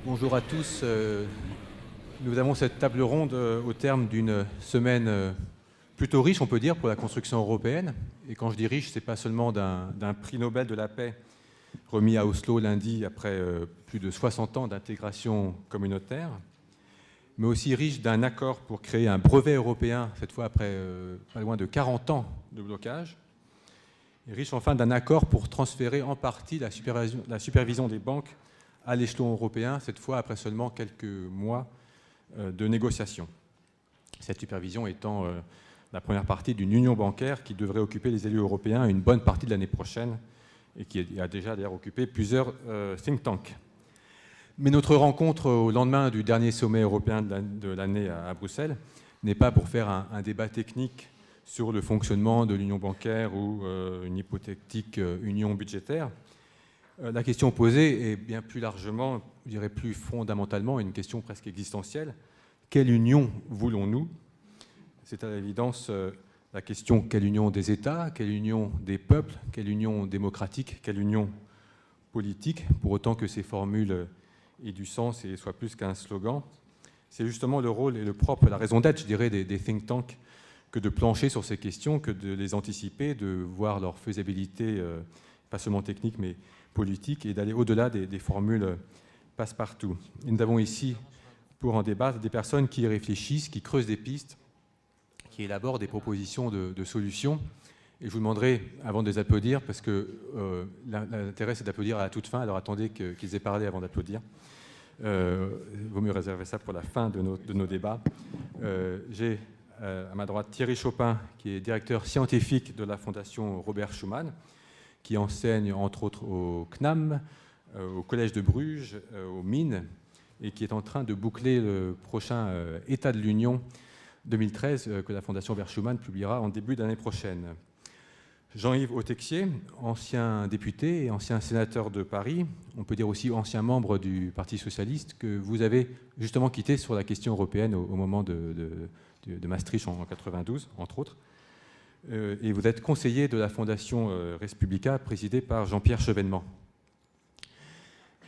Bonjour à tous. Nous avons cette table ronde au terme d'une semaine plutôt riche, on peut dire, pour la construction européenne. Et quand je dis riche, ce n'est pas seulement d'un prix Nobel de la paix remis à Oslo lundi après plus de 60 ans d'intégration communautaire, mais aussi riche d'un accord pour créer un brevet européen, cette fois après pas loin de 40 ans de blocage, et riche enfin d'un accord pour transférer en partie la supervision des banques à l'échelon européen, cette fois après seulement quelques mois de négociations. Cette supervision étant la première partie d'une union bancaire qui devrait occuper les élus européens une bonne partie de l'année prochaine et qui a déjà d'ailleurs occupé plusieurs think tanks. Mais notre rencontre au lendemain du dernier sommet européen de l'année à Bruxelles n'est pas pour faire un débat technique sur le fonctionnement de l'union bancaire ou une hypothétique union budgétaire. La question posée est bien plus largement, je dirais plus fondamentalement, une question presque existentielle. Quelle union voulons-nous ? C'est à l'évidence la question quelle union des États, quelle union des peuples, quelle union démocratique, quelle union politique, pour autant que ces formules aient du sens et soient plus qu'un slogan. C'est justement le rôle et le propre, la raison d'être, je dirais, des think tanks, que de plancher sur ces questions, que de les anticiper, de voir leur faisabilité, pas seulement technique, mais politique, et d'aller au-delà des formules passe-partout. Et nous avons ici, pour en débattre, des personnes qui réfléchissent, qui creusent des pistes, qui élaborent des propositions de solutions. Et je vous demanderai, avant de les applaudir, parce que l'intérêt c'est d'applaudir à la toute fin, alors attendez qu'ils aient parlé avant d'applaudir. Il vaut mieux réserver ça pour la fin de nos débats. J'ai à ma droite Thierry Chopin, qui est directeur scientifique de la Fondation Robert Schuman, qui enseigne entre autres au CNAM, au Collège de Bruges, aux Mines, et qui est en train de boucler le prochain État de l'Union 2013 que la Fondation Robert Schuman publiera en début d'année prochaine. Jean-Yves Autexier, ancien député et ancien sénateur de Paris, on peut dire aussi ancien membre du Parti socialiste, que vous avez justement quitté sur la question européenne au moment de Maastricht en 92, entre autres. Et vous êtes conseiller de la Fondation Respublica, présidée par Jean-Pierre Chevènement.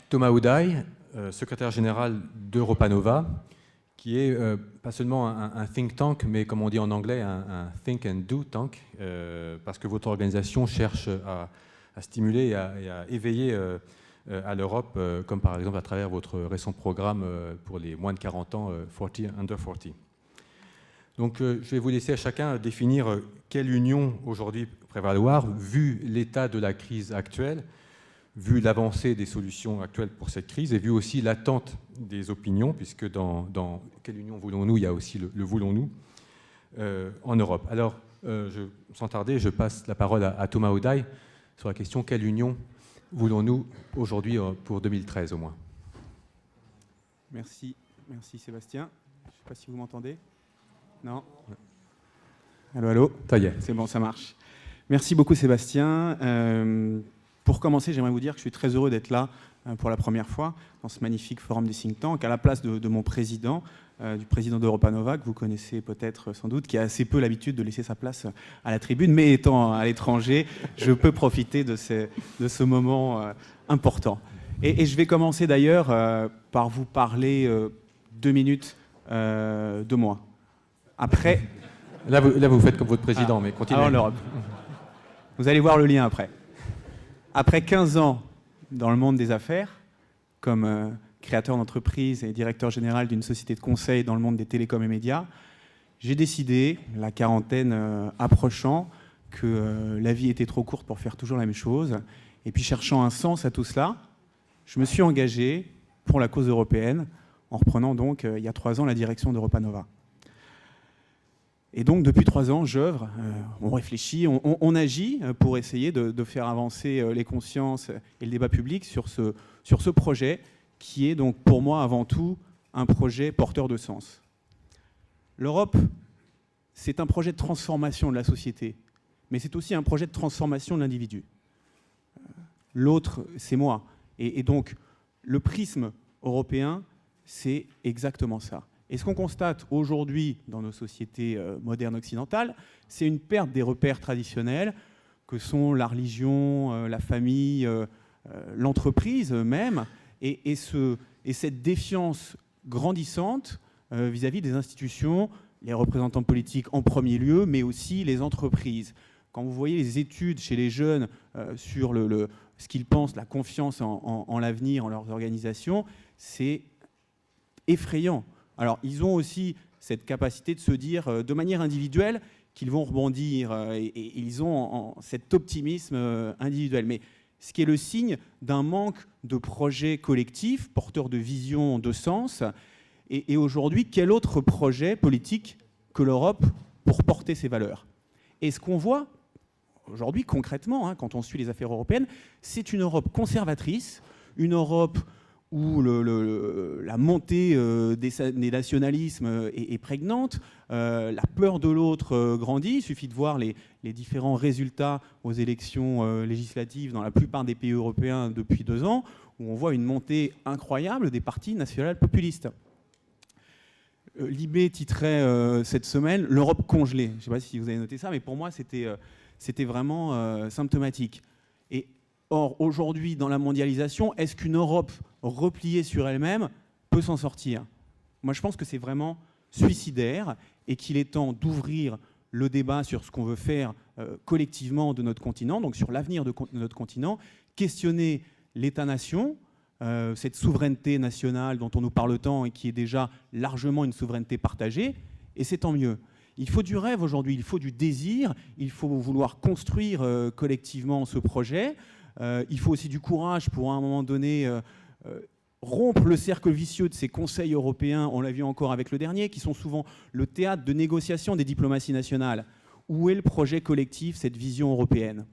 Thomas Uday, secrétaire général d'Europa Nova, qui est pas seulement un think tank, mais comme on dit en anglais, un think and do tank, parce que votre organisation cherche à stimuler et à éveiller à l'Europe, comme par exemple à travers votre récent programme pour les moins de 40 ans, 40 Under 40. Donc je vais vous laisser à chacun définir quelle union aujourd'hui prévaloir, vu l'état de la crise actuelle, vu l'avancée des solutions actuelles pour cette crise, et vu aussi l'attente des opinions, puisque dans quelle union voulons-nous, il y a aussi le voulons-nous en Europe. Alors, sans tarder, je passe la parole à Thomas Uday sur la question quelle union voulons-nous aujourd'hui pour 2013 au moins. Merci Sébastien. Je ne sais pas si vous m'entendez. Non. Allô, allô. Ça y est. C'est bon, ça marche. Merci beaucoup Sébastien. Pour commencer, j'aimerais vous dire que je suis très heureux d'être là pour la première fois dans ce magnifique forum des think tanks, à la place de mon président, du président d'Europa Nova, que vous connaissez peut-être sans doute, qui a assez peu l'habitude de laisser sa place à la tribune, mais étant à l'étranger, je peux profiter de ce moment important. Et je vais commencer d'ailleurs par vous parler 2 minutes de moi. Après... Là, vous faites comme votre président, mais continuez. Alors l'Europe. Vous allez voir le lien après. Après 15 ans dans le monde des affaires, comme créateur d'entreprise et directeur général d'une société de conseil dans le monde des télécoms et médias, j'ai décidé, la quarantaine approchant, que la vie était trop courte pour faire toujours la même chose. Et puis cherchant un sens à tout cela, je me suis engagé pour la cause européenne, en reprenant donc, il y a 3 ans, la direction d'Europa Nova. Et donc, depuis 3 ans, j'œuvre, on réfléchit, on agit pour essayer de faire avancer les consciences et le débat public sur ce projet qui est donc pour moi avant tout un projet porteur de sens. L'Europe, c'est un projet de transformation de la société, mais c'est aussi un projet de transformation de l'individu. L'autre, c'est moi. Et donc, le prisme européen, c'est exactement ça. Et ce qu'on constate aujourd'hui dans nos sociétés modernes occidentales, c'est une perte des repères traditionnels que sont la religion, la famille, l'entreprise même, et et cette défiance grandissante vis-à-vis des institutions, les représentants politiques en premier lieu, mais aussi les entreprises. Quand vous voyez les études chez les jeunes sur ce qu'ils pensent, la confiance en l'avenir, en leurs organisations, c'est effrayant. Alors, ils ont aussi cette capacité de se dire de manière individuelle qu'ils vont rebondir et ils ont cet optimisme individuel. Mais ce qui est le signe d'un manque de projets collectifs, porteurs de vision, de sens. Et aujourd'hui, quel autre projet politique que l'Europe pour porter ces valeurs? Et ce qu'on voit aujourd'hui, concrètement, quand on suit les affaires européennes, c'est une Europe conservatrice, une Europe où la montée des nationalismes est prégnante, la peur de l'autre grandit. Il suffit de voir les différents résultats aux élections législatives dans la plupart des pays européens depuis 2 ans, où on voit une montée incroyable des partis national-populistes. Libé titrait cette semaine « L'Europe congelée ». Je ne sais pas si vous avez noté ça, mais pour moi, c'était vraiment symptomatique. Et or, aujourd'hui, dans la mondialisation, est-ce qu'une Europe repliée sur elle-même peut s'en sortir? Moi, je pense que c'est vraiment suicidaire et qu'il est temps d'ouvrir le débat sur ce qu'on veut faire collectivement de notre continent, donc sur l'avenir de notre continent, questionner l'État-nation, cette souveraineté nationale dont on nous parle tant et qui est déjà largement une souveraineté partagée, et c'est tant mieux. Il faut du rêve aujourd'hui, il faut du désir, il faut vouloir construire collectivement ce projet. Il faut aussi du courage pour, à un moment donné, rompre le cercle vicieux de ces conseils européens, on l'a vu encore avec le dernier, qui sont souvent le théâtre de négociation des diplomaties nationales. Où est le projet collectif, cette vision européenne?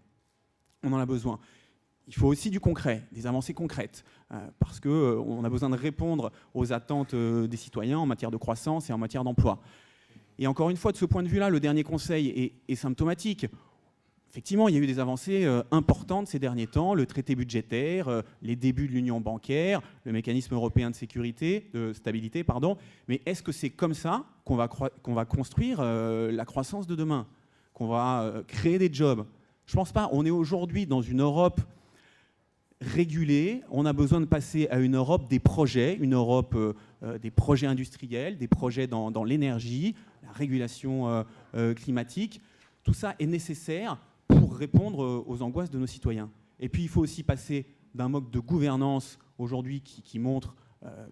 On en a besoin. Il faut aussi du concret, des avancées concrètes, parce qu'on a besoin de répondre aux attentes des citoyens en matière de croissance et en matière d'emploi. Et encore une fois, de ce point de vue-là, le dernier conseil est symptomatique. Effectivement, il y a eu des avancées importantes ces derniers temps, le traité budgétaire, les débuts de l'union bancaire, le mécanisme européen de stabilité, mais est-ce que c'est comme ça qu'on va construire la croissance de demain, qu'on va créer des jobs? Je ne pense pas. On est aujourd'hui dans une Europe régulée. On a besoin de passer à une Europe des projets, une Europe des projets industriels, des projets dans l'énergie, la régulation climatique. Tout ça est nécessaire pour répondre aux angoisses de nos citoyens. Et puis, il faut aussi passer d'un mode de gouvernance aujourd'hui qui montre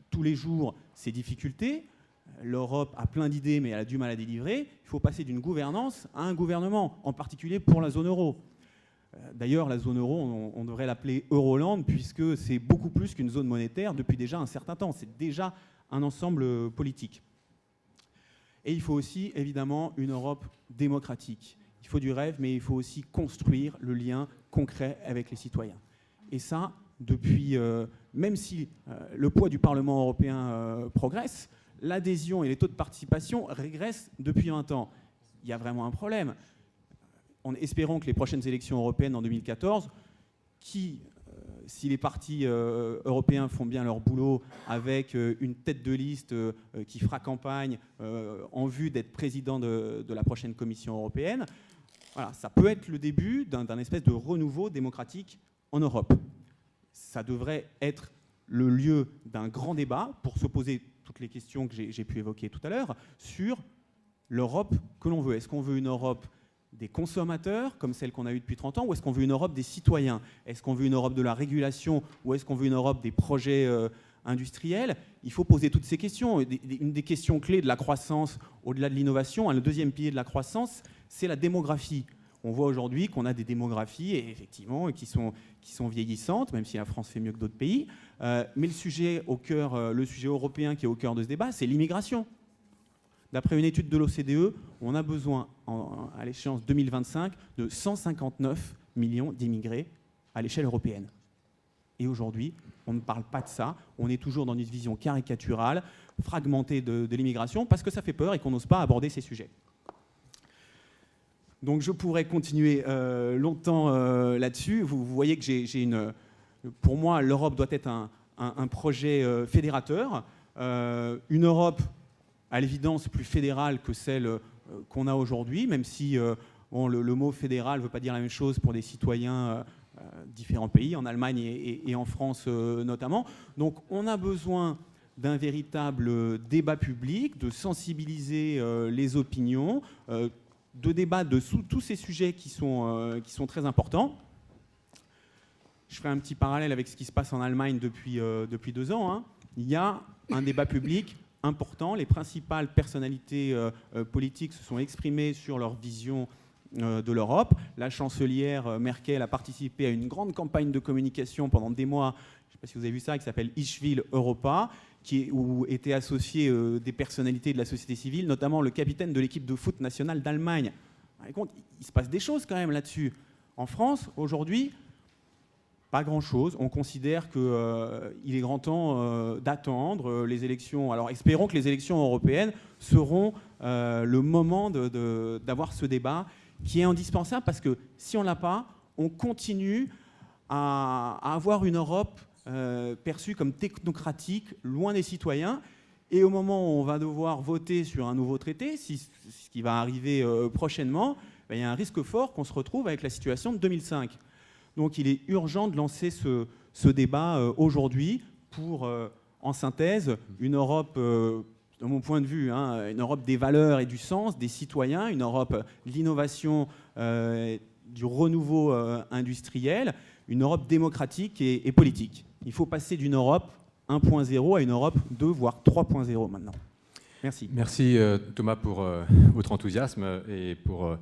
tous les jours ses difficultés. L'Europe a plein d'idées, mais elle a du mal à délivrer. Il faut passer d'une gouvernance à un gouvernement, en particulier pour la zone euro. D'ailleurs, la zone euro, on devrait l'appeler Euroland, puisque c'est beaucoup plus qu'une zone monétaire depuis déjà un certain temps. C'est déjà un ensemble politique. Et il faut aussi, évidemment, une Europe démocratique. Il faut du rêve, mais il faut aussi construire le lien concret avec les citoyens. Et ça, depuis, même si le poids du Parlement européen progresse, l'adhésion et les taux de participation régressent depuis 20 ans. Il y a vraiment un problème. Espérons que les prochaines élections européennes en 2014, si les partis européens font bien leur boulot avec une tête de liste qui fera campagne en vue d'être président de la prochaine Commission européenne, voilà, ça peut être le début d'un espèce de renouveau démocratique en Europe. Ça devrait être le lieu d'un grand débat pour se poser toutes les questions que j'ai pu évoquer tout à l'heure sur l'Europe que l'on veut. Est-ce qu'on veut une Europe des consommateurs, comme celle qu'on a eue depuis 30 ans, ou est-ce qu'on veut une Europe des citoyens? Est-ce qu'on veut une Europe de la régulation, ou est-ce qu'on veut une Europe des projets industriels? Il faut poser toutes ces questions. Une des questions clés de la croissance, au-delà de l'innovation, le deuxième pilier de la croissance, c'est la démographie. On voit aujourd'hui qu'on a des démographies, et effectivement, qui sont vieillissantes, même si la France fait mieux que d'autres pays. Mais le sujet européen qui est au cœur de ce débat, c'est l'immigration. D'après une étude de l'OCDE, on a besoin, à l'échéance 2025, de 159 millions d'immigrés à l'échelle européenne. Et aujourd'hui, on ne parle pas de ça. On est toujours dans une vision caricaturale, fragmentée de l'immigration, parce que ça fait peur et qu'on n'ose pas aborder ces sujets. Donc je pourrais continuer longtemps là-dessus. Vous voyez que pour moi, l'Europe doit être un projet fédérateur. Une Europe à l'évidence plus fédérale que celle qu'on a aujourd'hui, même si le mot fédéral ne veut pas dire la même chose pour des citoyens différents pays, en Allemagne et en France notamment. Donc on a besoin d'un véritable débat public, de sensibiliser les opinions, de débattre de tous ces sujets qui sont très importants. Je ferai un petit parallèle avec ce qui se passe en Allemagne depuis 2 ans. Hein. Il y a un débat public important. Les principales personnalités politiques se sont exprimées sur leur vision de l'Europe. La chancelière Merkel a participé à une grande campagne de communication pendant des mois, je ne sais pas si vous avez vu ça, qui s'appelle Ich will Europa, où étaient associées des personnalités de la société civile, notamment le capitaine de l'équipe de foot nationale d'Allemagne. Vous vous rendez compte, il se passe des choses quand même là-dessus. En France, aujourd'hui, pas grand-chose. On considère qu'il est grand temps d'attendre les élections. Alors espérons que les élections européennes seront le moment d'avoir ce débat qui est indispensable, parce que si on ne l'a pas, on continue à avoir une Europe perçue comme technocratique, loin des citoyens. Et au moment où on va devoir voter sur un nouveau traité, ce qui va arriver prochainement, il y a un risque fort qu'on se retrouve avec la situation de 2005. Donc il est urgent de lancer ce débat aujourd'hui pour, en synthèse, une Europe, de mon point de vue, hein, une Europe des valeurs et du sens, des citoyens, une Europe de l'innovation, du renouveau industriel, une Europe démocratique et politique. Il faut passer d'une Europe 1.0 à une Europe 2, voire 3.0 maintenant. Merci. Merci Thomas pour votre enthousiasme et pour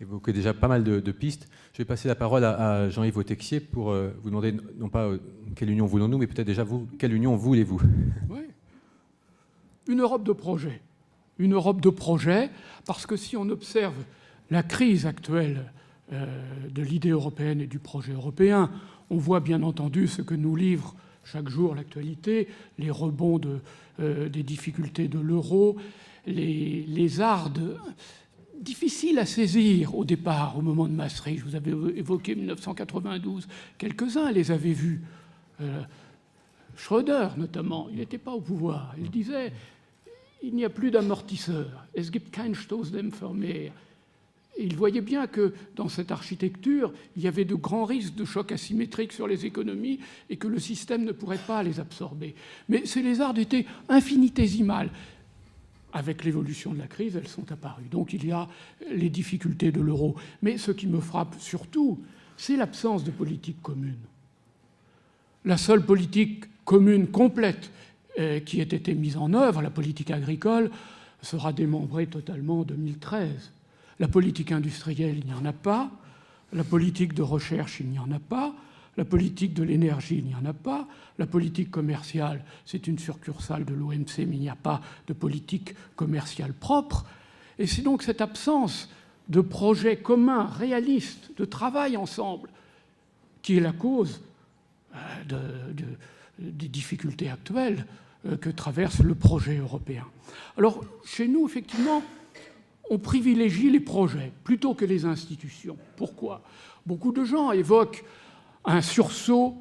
évoquer déjà pas mal de pistes. Je vais passer la parole à Jean-Yves Autexier pour vous demander non pas quelle union voulons-nous, mais peut-être déjà vous, quelle union voulez-vous? Oui. Une Europe de projet. Une Europe de projet, parce que si on observe la crise actuelle de l'idée européenne et du projet européen, on voit bien entendu ce que nous livre chaque jour l'actualité, les rebonds des difficultés de l'euro, les ardes difficiles à saisir au départ, au moment de Maastricht. Je vous avais évoqué 1992, quelques-uns les avaient vus. Schröder, notamment, il n'était pas au pouvoir. Il disait « il n'y a plus d'amortisseur. Es gibt kein Stoßdämpfer mehr ». Et il voyait bien que dans cette architecture, il y avait de grands risques de chocs asymétriques sur les économies et que le système ne pourrait pas les absorber. Mais ces lézardes étaient infinitésimales. Avec l'évolution de la crise, elles sont apparues. Donc il y a les difficultés de l'euro. Mais ce qui me frappe surtout, c'est l'absence de politique commune. La seule politique commune complète qui ait été mise en œuvre, la politique agricole, sera démembrée totalement en 2013. La politique industrielle, il n'y en a pas. La politique de recherche, il n'y en a pas. La politique de l'énergie, il n'y en a pas. La politique commerciale, c'est une succursale de l'OMC, mais il n'y a pas de politique commerciale propre. Et c'est donc cette absence de projet commun, réaliste, de travail ensemble, qui est la cause des difficultés actuelles que traverse le projet européen. Alors, chez nous, effectivement, on privilégie les projets plutôt que les institutions. Pourquoi? Beaucoup de gens évoquent un sursaut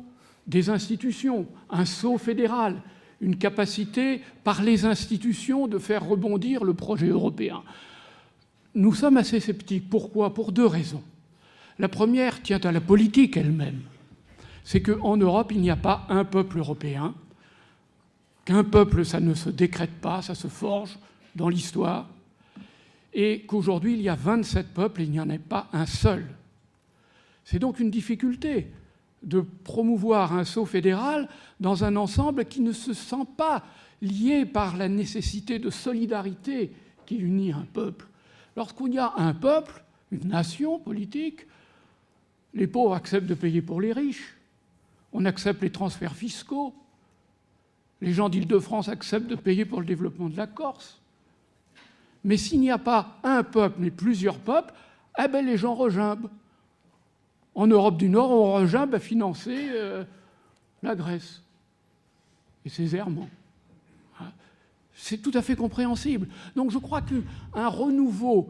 des institutions, un saut fédéral, une capacité par les institutions de faire rebondir le projet européen. Nous sommes assez sceptiques. Pourquoi? Pour 2 raisons. La première tient à la politique elle-même. C'est qu'en Europe, il n'y a pas un peuple européen, qu'un peuple, ça ne se décrète pas, ça se forge dans l'histoire, et qu'aujourd'hui, il y a 27 peuples et il n'y en a pas un seul. C'est donc une difficulté de promouvoir un saut fédéral dans un ensemble qui ne se sent pas lié par la nécessité de solidarité qui unit un peuple. Lorsqu'il y a un peuple, une nation politique, les pauvres acceptent de payer pour les riches, on accepte les transferts fiscaux, les gens d'Île-de-France acceptent de payer pour le développement de la Corse. Mais s'il n'y a pas un peuple, mais plusieurs peuples, eh ben les gens regimbent. En Europe du Nord, on regimbe à financer la Grèce et ses errements. C'est tout à fait compréhensible. Donc je crois qu'un renouveau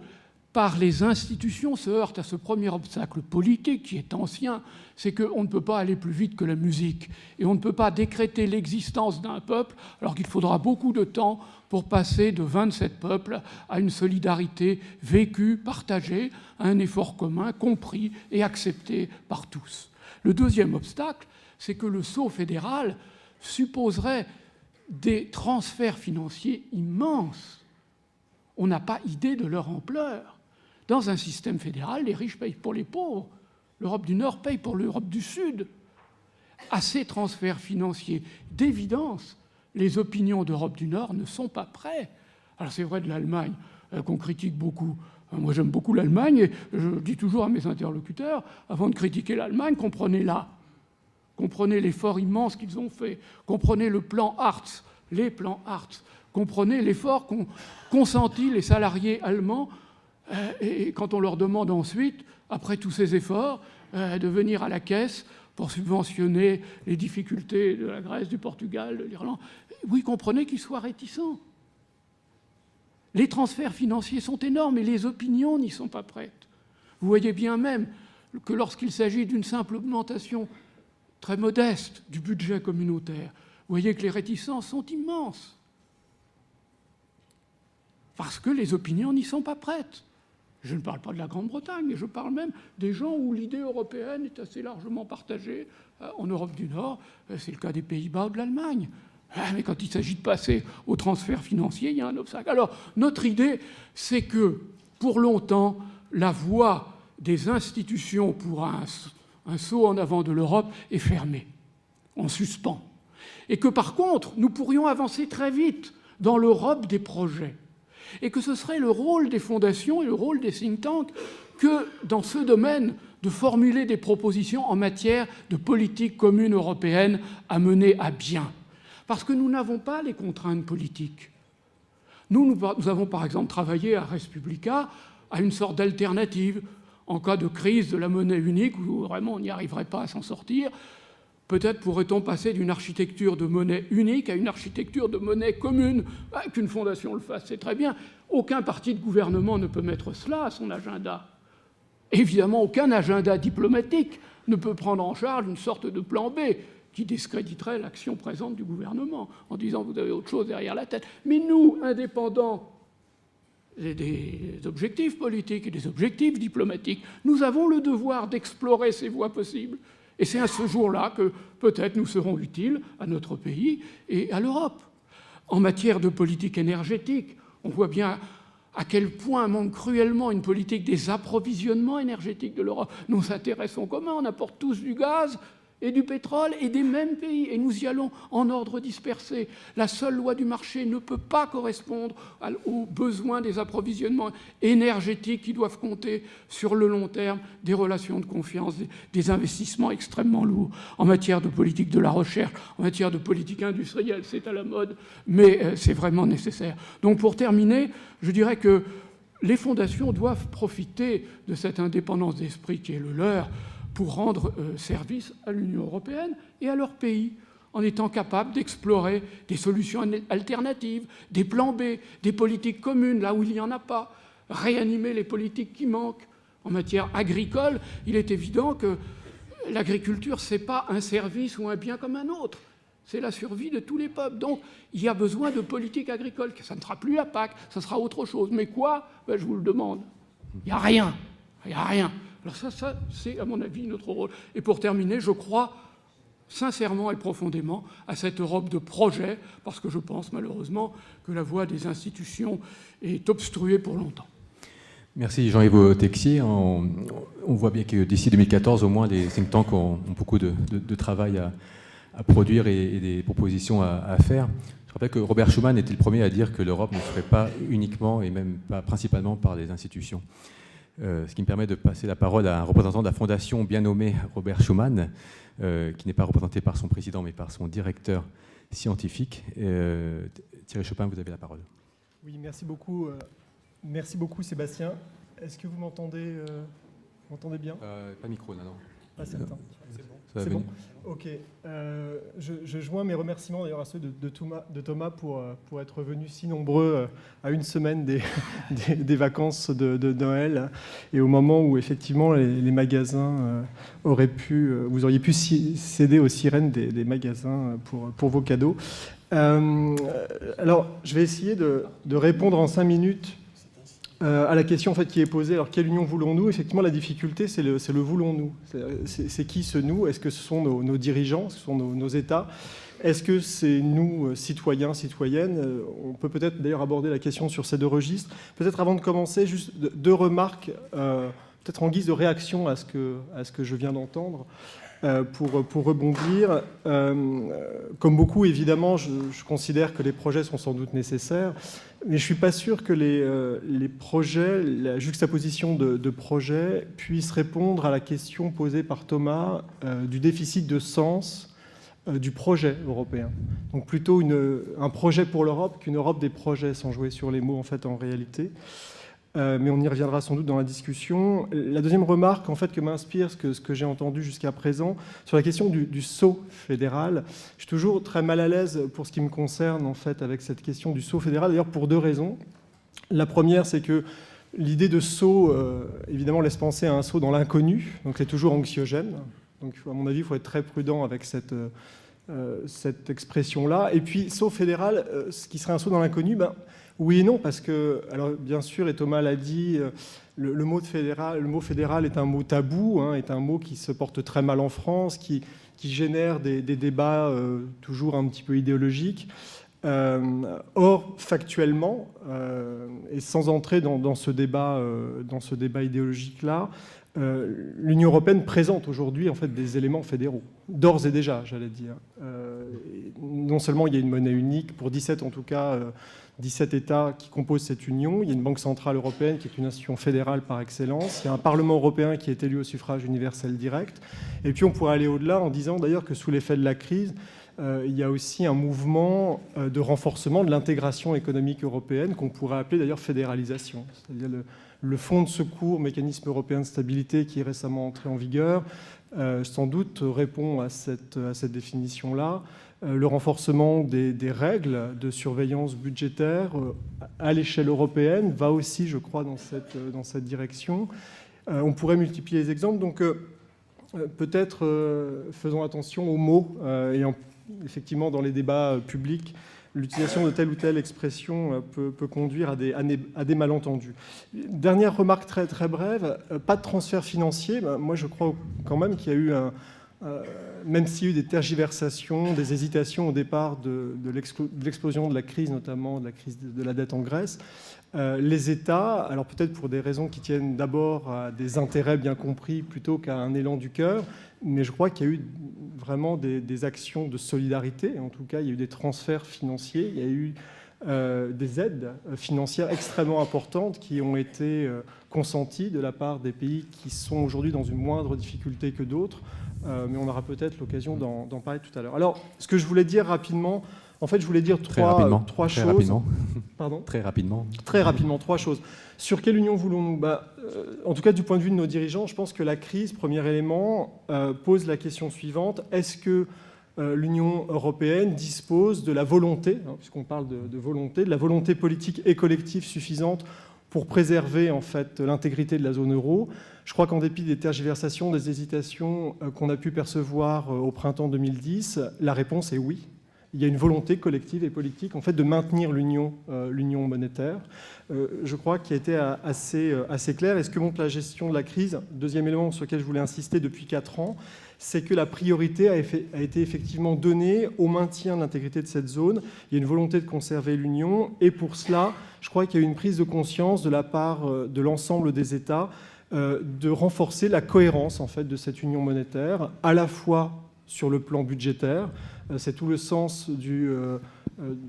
par les institutions se heurte à ce premier obstacle politique qui est ancien, c'est qu'on ne peut pas aller plus vite que la musique. Et on ne peut pas décréter l'existence d'un peuple alors qu'il faudra beaucoup de temps pour passer de 27 peuples à une solidarité vécue, partagée, à un effort commun, compris et accepté par tous. Le deuxième obstacle, c'est que le saut fédéral supposerait des transferts financiers immenses. On n'a pas idée de leur ampleur. Dans un système fédéral, les riches payent pour les pauvres. L'Europe du Nord paye pour l'Europe du Sud. À ces transferts financiers, d'évidence, les opinions d'Europe du Nord ne sont pas prêtes. Alors c'est vrai de l'Allemagne, qu'on critique beaucoup. Moi j'aime beaucoup l'Allemagne et je dis toujours à mes interlocuteurs, avant de critiquer l'Allemagne, comprenez-la. Comprenez l'effort immense qu'ils ont fait. Comprenez le plan Hartz, les plans Hartz. Comprenez l'effort qu'ont consenti les salariés allemands. Et quand on leur demande ensuite, après tous ces efforts, de venir à la caisse pour subventionner les difficultés de la Grèce, du Portugal, de l'Irlande, oui, comprenez qu'ils soient réticents. Les transferts financiers sont énormes et les opinions n'y sont pas prêtes. Vous voyez bien même que lorsqu'il s'agit d'une simple augmentation très modeste du budget communautaire, vous voyez que les réticences sont immenses. Parce que les opinions n'y sont pas prêtes. Je ne parle pas de la Grande-Bretagne, mais je parle même des gens où l'idée européenne est assez largement partagée. En Europe du Nord, c'est le cas des Pays-Bas ou de l'Allemagne. Mais quand il s'agit de passer aux transferts financiers, il y a un obstacle. Alors, notre idée, c'est que, pour longtemps, la voie des institutions pour un saut en avant de l'Europe est fermée, en suspens. Et que, par contre, nous pourrions avancer très vite dans l'Europe des projets. Et que ce serait le rôle des fondations et le rôle des think tanks que, dans ce domaine, de formuler des propositions en matière de politique commune européenne à mener à bien. Parce que nous n'avons pas les contraintes politiques. Nous avons par exemple travaillé à Res Publica à une sorte d'alternative en cas de crise de la monnaie unique où vraiment on n'y arriverait pas à s'en sortir. Peut-être pourrait-on passer d'une architecture de monnaie unique à une architecture de monnaie commune. Qu'une fondation le fasse, c'est très bien. Aucun parti de gouvernement ne peut mettre cela à son agenda. Évidemment, aucun agenda diplomatique ne peut prendre en charge une sorte de plan B qui discréditerait l'action présente du gouvernement en disant « vous avez autre chose derrière la tête ». Mais nous, indépendants des objectifs politiques et des objectifs diplomatiques, nous avons le devoir d'explorer ces voies possibles. Et c'est à ce jour-là que peut-être nous serons utiles à notre pays et à l'Europe. En matière de politique énergétique, on voit bien à quel point manque cruellement une politique des approvisionnements énergétiques de l'Europe. Nos intérêts sont communs, on apporte tous du gaz et du pétrole et des mêmes pays, et nous y allons en ordre dispersé. La seule loi du marché ne peut pas correspondre aux besoins des approvisionnements énergétiques qui doivent compter sur le long terme des relations de confiance, des investissements extrêmement lourds. En matière de politique de la recherche, en matière de politique industrielle, c'est à la mode, mais c'est vraiment nécessaire. Donc pour terminer, je dirais que les fondations doivent profiter de cette indépendance d'esprit qui est le leur pour rendre service à l'Union européenne et à leur pays, en étant capables d'explorer des solutions alternatives, des plans B, des politiques communes là où il n'y en a pas, réanimer les politiques qui manquent. En matière agricole, il est évident que l'agriculture, ce n'est pas un service ou un bien comme un autre. C'est la survie de tous les peuples. Donc, il y a besoin de politique agricole. Ça ne sera plus la PAC, ça sera autre chose. Mais quoi ? Ben, je vous le demande. Il n'y a rien. Il n'y a rien. Alors ça, c'est à mon avis notre rôle. Et pour terminer, je crois sincèrement et profondément à cette Europe de projet, parce que je pense malheureusement que la voie des institutions est obstruée pour longtemps. Merci Jean-Yves Texier. On voit bien que d'ici 2014, au moins, les think tanks ont beaucoup de travail à produire et des propositions à faire. Je rappelle que Robert Schuman était le premier à dire que l'Europe ne se ferait pas uniquement et même pas principalement par les institutions. Ce qui me permet de passer la parole à un représentant de la fondation bien nommé Robert Schuman, qui n'est pas représenté par son président mais par son directeur scientifique. Thierry Chopin, vous avez la parole. Oui, merci beaucoup Sébastien. Est-ce que vous m'entendez bien? Pas micro, non. Pas certain. C'est bon. Ok. Je joins mes remerciements d'ailleurs à ceux de Thomas pour être venu si nombreux à une semaine des vacances de Noël et au moment où effectivement les magasins vous auriez pu céder aux sirènes des magasins pour vos cadeaux. Alors, je vais essayer de répondre en 5 minutes à la question en fait, qui est posée, alors quelle union voulons-nous? Effectivement, la difficulté, c'est le voulons-nous. C'est qui ce nous? Est-ce que ce sont nos dirigeants? Ce sont nos États? Est-ce que c'est nous, citoyens, citoyennes? On peut peut-être d'ailleurs aborder la question sur ces deux registres. Peut-être avant de commencer, juste deux remarques, peut-être en guise de réaction à ce que je viens d'entendre. Pour rebondir, comme beaucoup, évidemment, je considère que les projets sont sans doute nécessaires, mais je ne suis pas sûr que les projets, la juxtaposition de projets, puissent répondre à la question posée par Thomas du déficit de sens du projet européen. Donc plutôt un projet pour l'Europe qu'une Europe des projets, sans jouer sur les mots en fait en réalité. Mais on y reviendra sans doute dans la discussion. La deuxième remarque en fait, que m'inspire ce que j'ai entendu jusqu'à présent sur la question du saut fédéral. Je suis toujours très mal à l'aise pour ce qui me concerne en fait, avec cette question du saut fédéral, d'ailleurs pour deux raisons. La première, c'est que l'idée de saut, évidemment, laisse penser à un saut dans l'inconnu, donc c'est toujours anxiogène. Donc à mon avis, il faut être très prudent avec cette expression-là. Et puis, saut fédéral, ce qui serait un saut dans l'inconnu, oui et non, parce que, alors bien sûr, et Thomas l'a dit, le mot fédéral est un mot tabou, est un mot qui se porte très mal en France, qui génère des débats toujours un petit peu idéologiques. Or, factuellement, et sans entrer dans ce débat idéologique-là, l'Union européenne présente aujourd'hui en fait, des éléments fédéraux, d'ores et déjà, j'allais dire. Non seulement il y a une monnaie unique, pour 17 en tout cas, 17 États qui composent cette union, il y a une banque centrale européenne qui est une institution fédérale par excellence, il y a un Parlement européen qui est élu au suffrage universel direct, et puis on pourrait aller au-delà en disant d'ailleurs que sous l'effet de la crise, il y a aussi un mouvement de renforcement de l'intégration économique européenne qu'on pourrait appeler d'ailleurs fédéralisation, c'est-à-dire le fonds de secours, mécanisme européen de stabilité qui est récemment entré en vigueur, sans doute répond à cette définition-là. Le renforcement des règles de surveillance budgétaire à l'échelle européenne va aussi, je crois, dans cette direction. On pourrait multiplier les exemples, donc peut-être faisons attention aux mots, et effectivement dans les débats publics, l'utilisation de telle ou telle expression peut conduire à des malentendus. Dernière remarque très, très brève, pas de transfert financier. Moi, je crois quand même qu'il y a eu même s'il y a eu des tergiversations, des hésitations au départ de l'explosion de la crise, notamment de la crise de la dette en Grèce, les États, alors peut-être pour des raisons qui tiennent d'abord à des intérêts bien compris plutôt qu'à un élan du cœur, mais je crois qu'il y a eu vraiment des actions de solidarité. En tout cas, il y a eu des transferts financiers, il y a eu des aides financières extrêmement importantes qui ont été consenties de la part des pays qui sont aujourd'hui dans une moindre difficulté que d'autres. Mais on aura peut-être l'occasion d'en parler tout à l'heure. Alors, ce que je voulais dire rapidement, en fait, je voulais dire trois choses. Rapidement. Pardon ? Très rapidement. Très rapidement, trois choses. Sur quelle union voulons-nous ? En tout cas, du point de vue de nos dirigeants, je pense que la crise, premier élément, pose la question suivante. Est-ce que l'Union européenne dispose de la volonté, puisqu'on parle de volonté, de la volonté politique et collective suffisante pour préserver en fait l'intégrité de la zone euro? Je crois qu'en dépit des tergiversations, des hésitations qu'on a pu percevoir au printemps 2010, la réponse est oui. Il y a une volonté collective et politique en fait, de maintenir l'union monétaire. Je crois qu'il a été assez clair. Et ce que montre la gestion de la crise, deuxième élément sur lequel je voulais insister depuis 4 ans, c'est que la priorité a été effectivement donnée au maintien de l'intégrité de cette zone. Il y a une volonté de conserver l'union. Et pour cela, je crois qu'il y a eu une prise de conscience de la part de l'ensemble des États de renforcer la cohérence en fait, de cette union monétaire, à la fois sur le plan budgétaire. C'est tout le sens de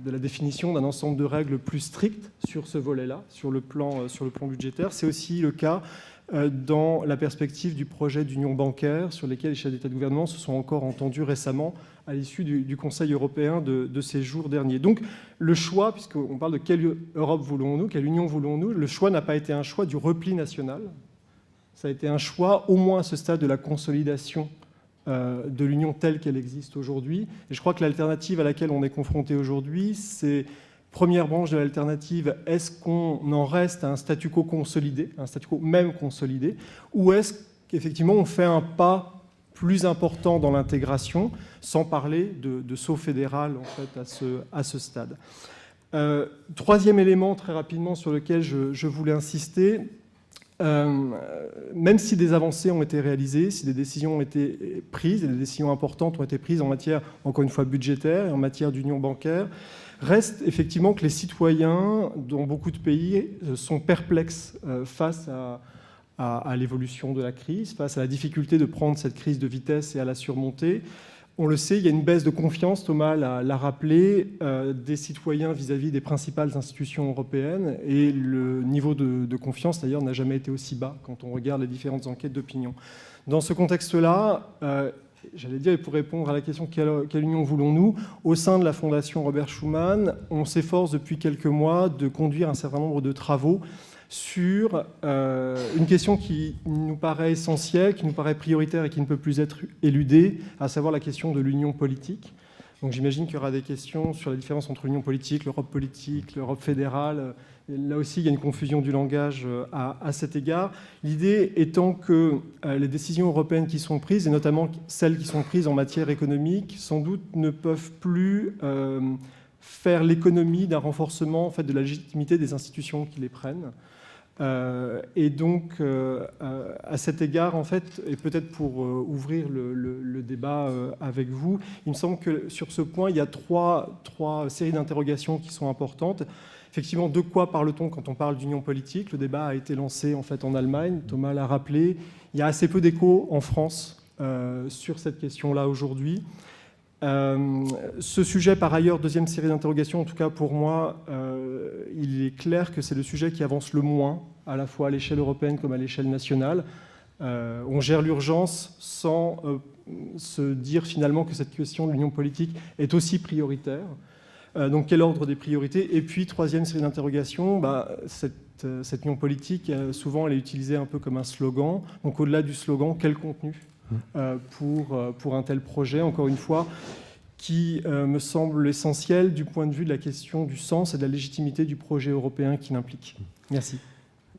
la définition d'un ensemble de règles plus strictes sur ce volet-là, sur le plan budgétaire. C'est aussi le cas dans la perspective du projet d'union bancaire sur lesquels les chefs d'État et de gouvernement se sont encore entendus récemment à l'issue du Conseil européen de ces jours derniers. Donc le choix, puisqu'on parle de quelle Europe voulons-nous, quelle union voulons-nous, le choix n'a pas été un choix du repli national. Ça a été un choix, au moins à ce stade de la consolidation de l'Union telle qu'elle existe aujourd'hui. Et je crois que l'alternative à laquelle on est confronté aujourd'hui, c'est, première branche de l'alternative, est-ce qu'on en reste à un statu quo consolidé, un statu quo même consolidé, ou est-ce qu'effectivement on fait un pas plus important dans l'intégration, sans parler de saut fédéral en fait, à ce stade. Troisième élément, très rapidement, sur lequel je voulais insister, même si des avancées ont été réalisées, si des décisions ont été prises, et des décisions importantes ont été prises en matière, encore une fois, budgétaire et en matière d'union bancaire, reste effectivement que les citoyens, dans beaucoup de pays, sont perplexes face à l'évolution de la crise, face à la difficulté de prendre cette crise de vitesse et à la surmonter. On le sait, il y a une baisse de confiance, Thomas l'a rappelé, des citoyens vis-à-vis des principales institutions européennes, et le niveau de confiance, d'ailleurs, n'a jamais été aussi bas quand on regarde les différentes enquêtes d'opinion. Dans ce contexte-là, j'allais dire, et pour répondre à la question quelle union voulons-nous, au sein de la Fondation Robert Schuman, on s'efforce depuis quelques mois de conduire un certain nombre de travaux sur une question qui nous paraît essentielle, qui nous paraît prioritaire et qui ne peut plus être éludée, à savoir la question de l'union politique. Donc j'imagine qu'il y aura des questions sur la différence entre l'union politique, l'Europe fédérale. Et là aussi, il y a une confusion du langage à cet égard. L'idée étant que les décisions européennes qui sont prises, et notamment celles qui sont prises en matière économique, sans doute ne peuvent plus faire l'économie d'un renforcement en fait, de la légitimité des institutions qui les prennent. Et donc, à cet égard, en fait, et peut-être pour ouvrir le débat avec vous, il me semble que sur ce point, il y a trois séries d'interrogations qui sont importantes. Effectivement, de quoi parle-t-on quand on parle d'union politique? Le débat a été lancé en fait en Allemagne, Thomas l'a rappelé. Il y a assez peu d'écho en France sur cette question-là aujourd'hui. Ce sujet, par ailleurs, deuxième série d'interrogations, en tout cas pour moi, il est clair que c'est le sujet qui avance le moins, à la fois à l'échelle européenne comme à l'échelle nationale. On gère l'urgence sans se dire finalement que cette question de l'union politique est aussi prioritaire. Donc quel ordre des priorités? Et puis, troisième série d'interrogations, cette union politique, souvent, elle est utilisée un peu comme un slogan. Donc au-delà du slogan, quel contenu pour un tel projet, encore une fois, qui me semble essentiel du point de vue de la question du sens et de la légitimité du projet européen qui l'implique. Merci.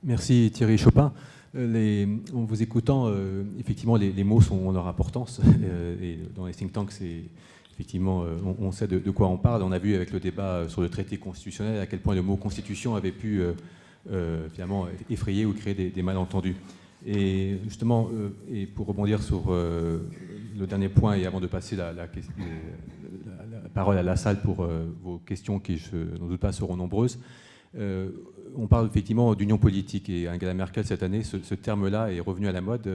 Merci Thierry Chopin. En vous écoutant, effectivement, les mots ont leur importance. Et dans les think tanks, effectivement, on sait de quoi on parle. On a vu avec le débat sur le traité constitutionnel à quel point le mot constitution avait pu finalement effrayer ou créer des malentendus. Et justement, et pour rebondir sur le dernier point, et avant de passer la parole à la salle pour vos questions qui, je n'en doute pas, seront nombreuses, on parle effectivement d'union politique. Et Angela Merkel, cette année, ce terme-là est revenu à la mode.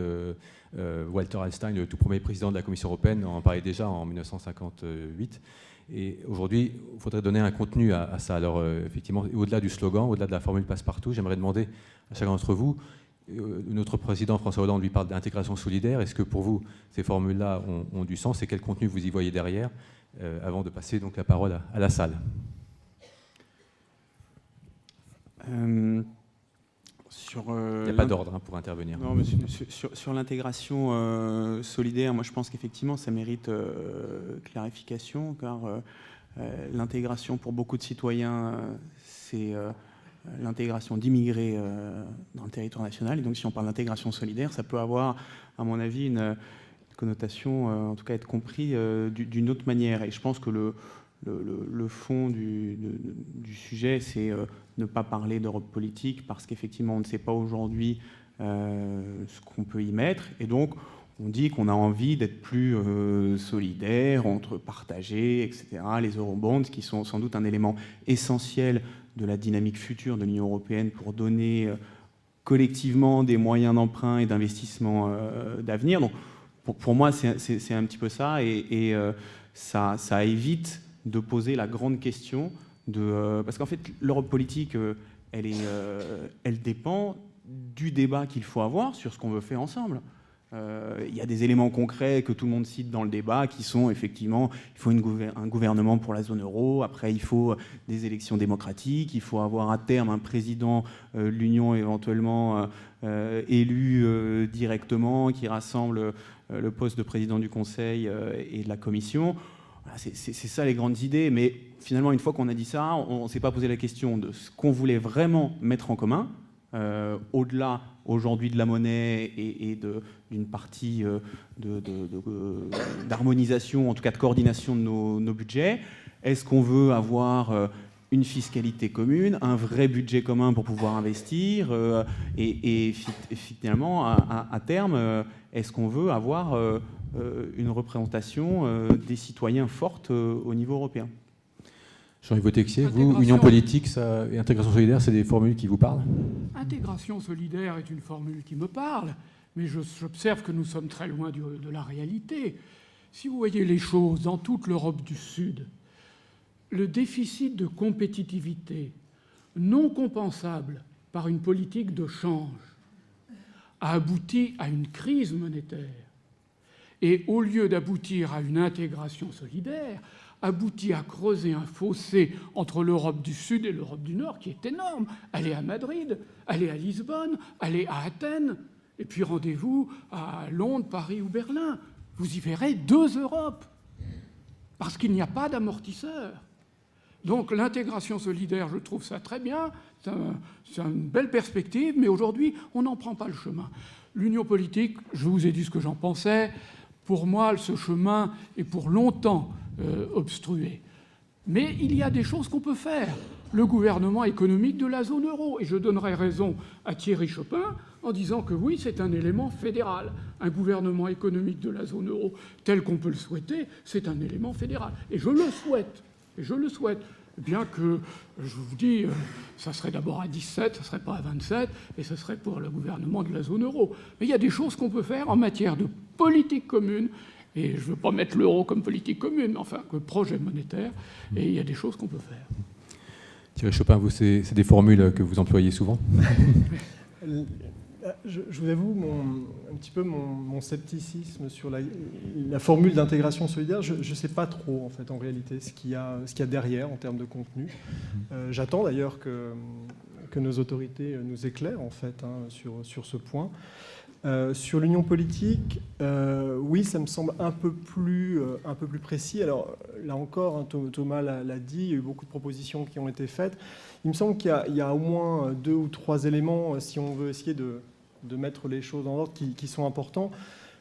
Walter Hallstein, le tout premier président de la Commission européenne, en parlait déjà en 1958. Et aujourd'hui, il faudrait donner un contenu à ça. Alors, effectivement, au-delà du slogan, au-delà de la formule passe-partout, j'aimerais demander à chacun d'entre vous, notre président François Hollande lui parle d'intégration solidaire. Est-ce que pour vous, ces formules-là ont du sens et quel contenu vous y voyez derrière, avant de passer donc la parole à la salle? Il n'y a pas d'ordre pour intervenir. Non, mais sur l'intégration solidaire, moi je pense qu'effectivement ça mérite clarification, car l'intégration pour beaucoup de citoyens, c'est l'intégration d'immigrés dans le territoire national. Et donc si on parle d'intégration solidaire, ça peut avoir, à mon avis, une connotation, en tout cas être compris d'une autre manière. Et je pense que le fond du sujet, c'est ne pas parler d'Europe politique, parce qu'effectivement, on ne sait pas aujourd'hui ce qu'on peut y mettre. Et donc, on dit qu'on a envie d'être plus solidaire, entre partagés, etc. Les eurobonds, qui sont sans doute un élément essentiel de la dynamique future de l'Union européenne pour donner collectivement des moyens d'emprunt et d'investissement d'avenir. Donc, pour moi, c'est un petit peu ça, et ça évite de poser la grande question parce qu'en fait, l'Europe politique, elle dépend du débat qu'il faut avoir sur ce qu'on veut faire ensemble. Il y a des éléments concrets que tout le monde cite dans le débat qui sont effectivement, il faut un gouvernement pour la zone euro, après il faut des élections démocratiques, il faut avoir à terme un président de l'Union éventuellement élu directement, qui rassemble le poste de président du Conseil et de la Commission. Voilà, c'est ça les grandes idées, mais finalement, une fois qu'on a dit ça, on ne s'est pas posé la question de ce qu'on voulait vraiment mettre en commun, au-delà aujourd'hui de la monnaie et d'une partie d'harmonisation, en tout cas de coordination de nos budgets. Est-ce qu'on veut avoir une fiscalité commune, un vrai budget commun pour pouvoir investir, et finalement, à terme, est-ce qu'on veut avoir une représentation des citoyens forte au niveau européen? Jean-Yves Texier, vous, Union politique et intégration solidaire, c'est des formules qui vous parlent? Intégration solidaire est une formule qui me parle, mais j'observe que nous sommes très loin de la réalité. Si vous voyez les choses dans toute l'Europe du Sud, le déficit de compétitivité non compensable par une politique de change a abouti à une crise monétaire. Et au lieu d'aboutir à une intégration solidaire, aboutit à creuser un fossé entre l'Europe du Sud et l'Europe du Nord qui est énorme. Allez à Madrid, allez à Lisbonne, allez à Athènes, et puis rendez-vous à Londres, Paris ou Berlin. Vous y verrez 2 Europes, parce qu'il n'y a pas d'amortisseur. Donc l'intégration solidaire, je trouve ça très bien, c'est une belle perspective, mais aujourd'hui, on n'en prend pas le chemin. L'union politique, je vous ai dit ce que j'en pensais, pour moi, ce chemin est pour longtemps obstrué. Mais il y a des choses qu'on peut faire. Le gouvernement économique de la zone euro, et je donnerai raison à Thierry Chopin en disant que oui, c'est un élément fédéral. Un gouvernement économique de la zone euro, tel qu'on peut le souhaiter, c'est un élément fédéral. Et je le souhaite. Et je le souhaite. Bien que, je vous dis, ça serait d'abord à 17, ça ne serait pas à 27, et ce serait pour le gouvernement de la zone euro. Mais il y a des choses qu'on peut faire en matière de politique commune, et je ne veux pas mettre l'euro comme politique commune, mais enfin, comme projet monétaire, et il y a des choses qu'on peut faire. Thierry Chopin, vous, c'est des formules que vous employez souvent? Je vous avoue un petit peu mon scepticisme sur la formule d'intégration solidaire. Je ne sais pas trop, en fait, en réalité, ce qu'il y a derrière en termes de contenu. J'attends d'ailleurs que nos autorités nous éclairent, en fait, sur ce point. Sur l'union politique, oui, ça me semble un peu plus précis. Alors, là encore, Thomas l'a dit, il y a eu beaucoup de propositions qui ont été faites. Il me semble qu'il y a au moins 2 ou 3 éléments, si on veut essayer de mettre les choses en ordre, qui sont importants.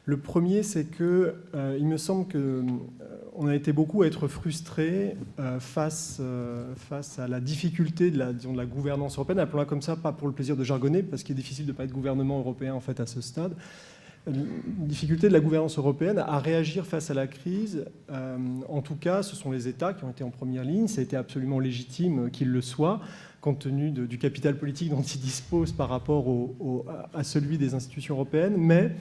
Le premier, c'est que il me semble qu'on a été beaucoup à être frustrés face à la difficulté de la gouvernance européenne, appelons-la comme ça, pas pour le plaisir de jargonner, parce qu'il est difficile de ne pas être gouvernement européen en fait à ce stade. Difficulté de la gouvernance européenne à réagir face à la crise. En tout cas, ce sont les États qui ont été en première ligne. Ça a été absolument légitime qu'ils le soient, compte tenu du capital politique dont ils disposent par rapport à celui des institutions européennes. Mais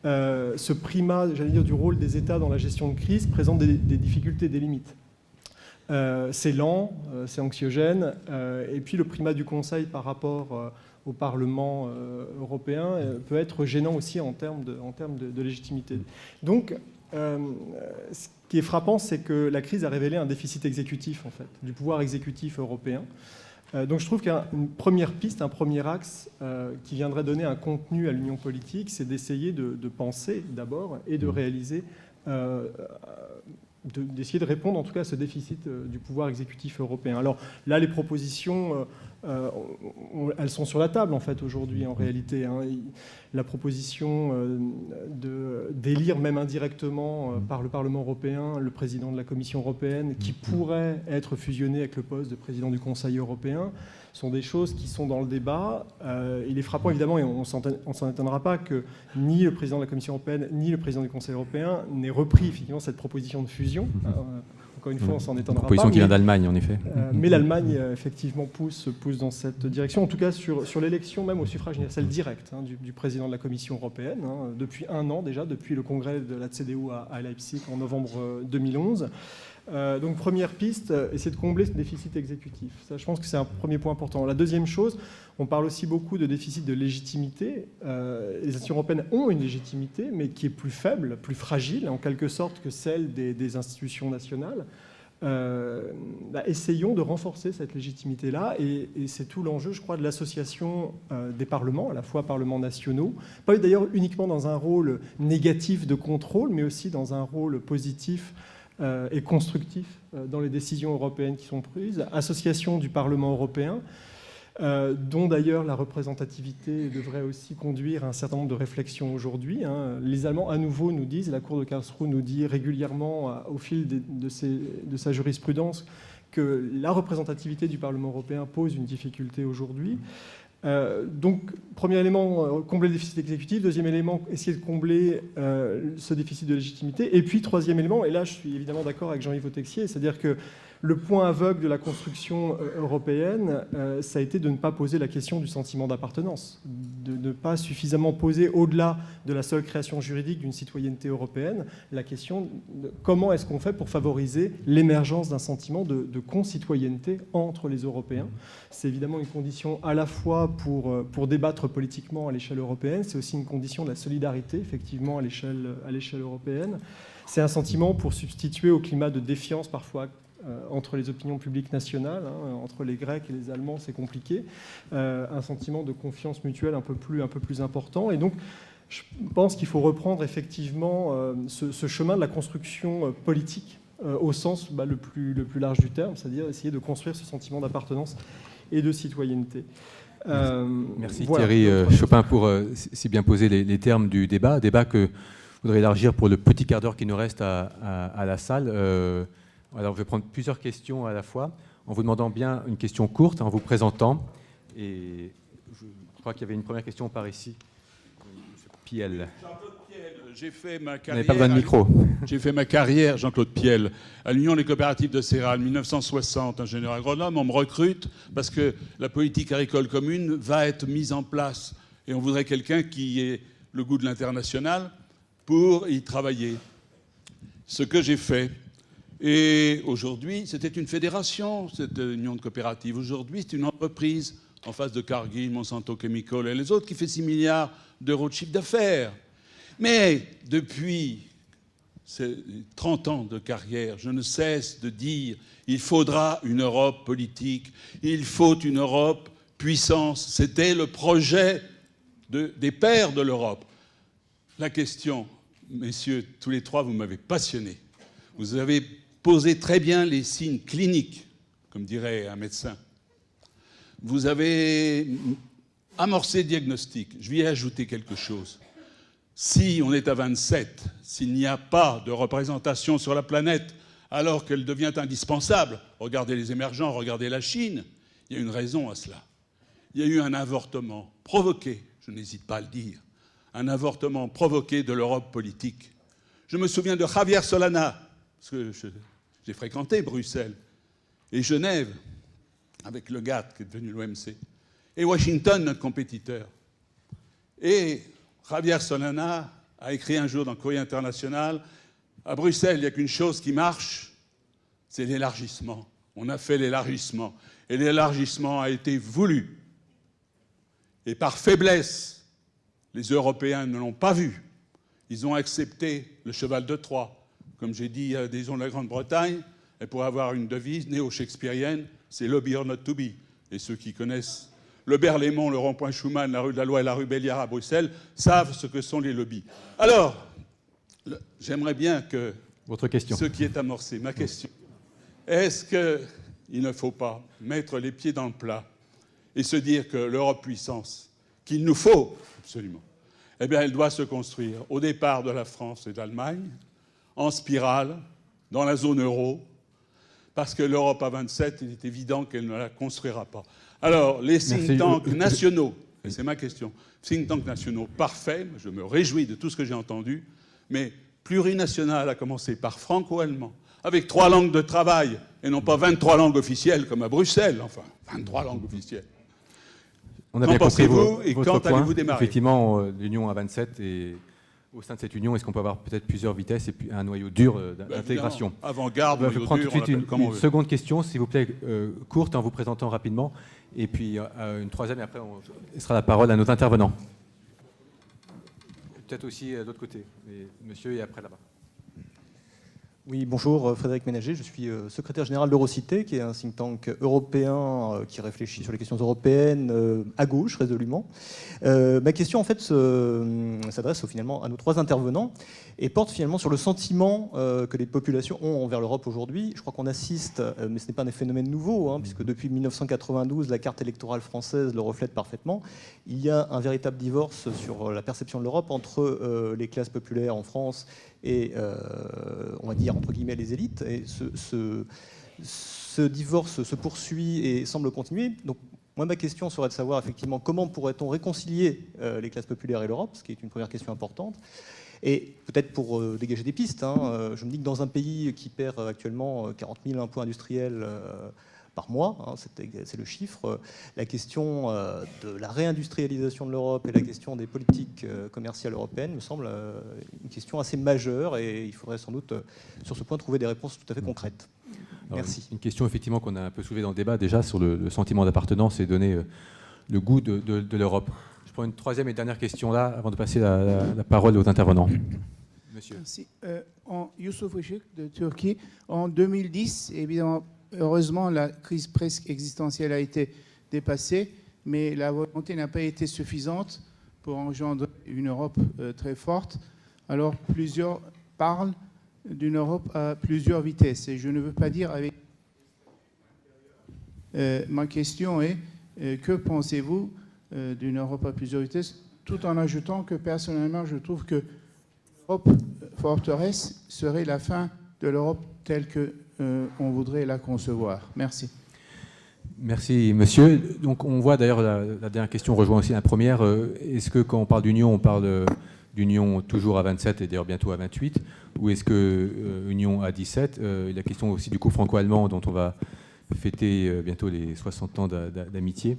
ce primat, j'allais dire, du rôle des États dans la gestion de crise présente des difficultés, des limites. C'est lent, c'est anxiogène, et puis le primat du Conseil par rapport au Parlement européen peut être gênant aussi en termes de légitimité. Donc, ce qui est frappant, c'est que la crise a révélé un déficit exécutif, en fait, du pouvoir exécutif européen. Donc je trouve qu'une première piste, un premier axe qui viendrait donner un contenu à l'union politique, c'est d'essayer de penser d'abord et de réaliser, d'essayer de répondre en tout cas à ce déficit du pouvoir exécutif européen. Alors là, les propositions, elles sont sur la table en fait aujourd'hui en réalité. La proposition d'élire même indirectement par le Parlement européen le président de la Commission européenne qui pourrait être fusionné avec le poste de président du Conseil européen sont des choses qui sont dans le débat. Il est frappant évidemment, et on ne s'en étonnera pas, que ni le président de la Commission européenne ni le président du Conseil européen n'aient repris effectivement cette proposition de fusion. Encore une fois, on s'en étonnera pas. Proposition qui vient d'Allemagne, en effet. Mais l'Allemagne, effectivement, pousse dans cette direction. En tout cas, sur l'élection même au suffrage universel direct du président de la Commission européenne, depuis 1 an déjà, depuis le congrès de la CDU à Leipzig en novembre 2011. Donc, première piste, essayer de combler ce déficit exécutif. Ça, je pense que c'est un premier point important. La deuxième chose, on parle aussi beaucoup de déficit de légitimité. Les institutions européennes ont une légitimité, mais qui est plus faible, plus fragile, en quelque sorte, que celle des institutions nationales. Essayons de renforcer cette légitimité-là, et c'est tout l'enjeu, je crois, de l'association des parlements, à la fois parlements nationaux, pas d'ailleurs uniquement dans un rôle négatif de contrôle, mais aussi dans un rôle positif et constructif dans les décisions européennes qui sont prises, association du Parlement européen. dont d'ailleurs la représentativité devrait aussi conduire à un certain nombre de réflexions aujourd'hui. Les Allemands, à nouveau, nous disent, la Cour de Karlsruhe nous dit régulièrement, au fil de sa jurisprudence, que la représentativité du Parlement européen pose une difficulté aujourd'hui. Donc, premier élément, combler le déficit exécutif. Deuxième élément, essayer de combler ce déficit de légitimité. Et puis, troisième élément, et là, je suis évidemment d'accord avec Jean-Yves Texier, c'est-à-dire que le point aveugle de la construction européenne, ça a été de ne pas poser la question du sentiment d'appartenance, de ne pas suffisamment poser, au-delà de la seule création juridique d'une citoyenneté européenne, la question de comment est-ce qu'on fait pour favoriser l'émergence d'un sentiment de concitoyenneté entre les Européens. C'est évidemment une condition à la fois pour débattre politiquement à l'échelle européenne, c'est aussi une condition de la solidarité, effectivement, à l'échelle européenne. C'est un sentiment pour substituer au climat de défiance parfois entre les opinions publiques nationales, entre les Grecs et les Allemands, c'est compliqué, un sentiment de confiance mutuelle un peu plus important. Et donc, je pense qu'il faut reprendre effectivement ce chemin de la construction politique au sens le plus large du terme, c'est-à-dire essayer de construire ce sentiment d'appartenance et de citoyenneté. Merci voilà. Thierry Chopin pour si bien poser les termes du débat que je voudrais élargir pour le petit quart d'heure qui nous reste à la salle. Alors, je vais prendre plusieurs questions à la fois, en vous demandant bien une question courte, en vous présentant. Et je crois qu'il y avait une première question par ici. Piel. Jean-Claude Piel, j'ai fait ma Vous carrière. n'avez pas besoin de micro. J'ai fait ma carrière, Jean-Claude Piel, à l'Union des coopératives de céréales, 1960, ingénieur agronome. On me recrute parce que la politique agricole commune va être mise en place. Et on voudrait quelqu'un qui ait le goût de l'international pour y travailler. Ce que j'ai fait. Et aujourd'hui, c'était une fédération, cette union de coopératives. Aujourd'hui, c'est une entreprise en face de Cargill, Monsanto Chemical et les autres qui fait 6 milliards d'euros de chiffre d'affaires. Mais depuis ces 30 ans de carrière, je ne cesse de dire il faudra une Europe politique, il faut une Europe puissance. C'était le projet des pères de l'Europe. La question, messieurs, tous les trois, vous m'avez passionné. Vous avez posé très bien les signes cliniques, comme dirait un médecin. Vous avez amorcé le diagnostic. Je vais y ajouter quelque chose. Si on est à 27, s'il n'y a pas de représentation sur la planète, alors qu'elle devient indispensable, regardez les émergents, regardez la Chine, il y a une raison à cela. Il y a eu un avortement provoqué, je n'hésite pas à le dire, un avortement provoqué de l'Europe politique. Je me souviens de Javier Solana, parce que j'ai fréquenté Bruxelles et Genève, avec le GATT qui est devenu l'OMC, et Washington, notre compétiteur. Et Javier Solana a écrit un jour dans le Courrier international, à Bruxelles, il n'y a qu'une chose qui marche, c'est l'élargissement. On a fait l'élargissement. Et l'élargissement a été voulu. Et par faiblesse, les Européens ne l'ont pas vu. Ils ont accepté le cheval de Troie. Comme j'ai dit, disons, la Grande-Bretagne, elle pourrait avoir une devise néo-shakespearienne, c'est « lobby or not to be ». Et ceux qui connaissent le Berlaymont, le rond-point Schumann, la rue de la Loi et la rue Béliard à Bruxelles savent ce que sont les lobbies. Alors, j'aimerais bien que Votre question. ce qui est amorcé, ma question, est-ce qu'il ne faut pas mettre les pieds dans le plat et se dire que l'Europe puissance, qu'il nous faut absolument, eh bien, elle doit se construire au départ de la France et d'Allemagne, en spirale, dans la zone euro, parce que l'Europe à 27, il est évident qu'elle ne la construira pas. Alors, les think tanks nationaux, et c'est ma question, think tanks nationaux parfaits, je me réjouis de tout ce que j'ai entendu, mais plurinational, à commencer par franco-allemand, avec 3 langues de travail, et non pas 23 langues officielles comme à Bruxelles, enfin, 23 langues officielles. On a bien compris et votre quand point. allez-vous démarrer? Effectivement, l'Union à 27 et au sein de cette Union, est-ce qu'on peut avoir peut-être plusieurs vitesses et puis un noyau dur d'intégration? Avant-garde, Je vais prendre tout de suite une veut. seconde question, s'il vous plaît, courte, en vous présentant rapidement, et puis une troisième, et après on laissera la parole à nos intervenants. Peut-être aussi de l'autre côté, monsieur, et après là-bas. Oui, bonjour, Frédéric Ménager, je suis secrétaire général d'Eurocité, qui est un think tank européen qui réfléchit sur les questions européennes à gauche, résolument. Ma question, en fait, s'adresse finalement à nos 3 intervenants et porte finalement sur le sentiment que les populations ont envers l'Europe aujourd'hui. Je crois qu'on assiste, mais ce n'est pas un phénomène nouveau, hein, puisque depuis 1992, la carte électorale française le reflète parfaitement. Il y a un véritable divorce sur la perception de l'Europe entre les classes populaires en France et, on va dire, entre guillemets, les élites. Et ce divorce se poursuit et semble continuer. Donc, moi, ma question serait de savoir, effectivement, comment pourrait-on réconcilier les classes populaires et l'Europe, ce qui est une première question importante. Et peut-être pour dégager des pistes, hein, je me dis que dans un pays qui perd actuellement 40 000 impôts industriels par mois, hein, c'est le chiffre, la question de la réindustrialisation de l'Europe et la question des politiques commerciales européennes me semble une question assez majeure, et il faudrait sans doute sur ce point trouver des réponses tout à fait concrètes. Merci. Une question effectivement qu'on a un peu soulevée dans le débat déjà sur le sentiment d'appartenance et donner le goût de l'Europe. Je prends une 3e et dernière question là avant de passer la parole aux intervenants. Monsieur. Merci. Youssouf Işık de Turquie. En 2010, évidemment, heureusement, la crise presque existentielle a été dépassée, mais la volonté n'a pas été suffisante pour engendrer une Europe très forte. Alors, plusieurs parlent d'une Europe à plusieurs vitesses. Et je ne veux pas dire avec... ma question est, que pensez-vous d'une Europe à plusieurs vitesses, tout en ajoutant que personnellement, je trouve que l'Europe forteresse serait la fin de l'Europe telle qu'on voudrait la concevoir. Merci. Merci, monsieur. Donc, on voit d'ailleurs, la dernière question rejoint aussi la première. Est-ce que quand on parle d'union, on parle d'union toujours à 27 et d'ailleurs bientôt à 28, ou est-ce que union à 17 la question aussi du coup franco-allemand, dont on va fêter bientôt les 60 ans d'amitié,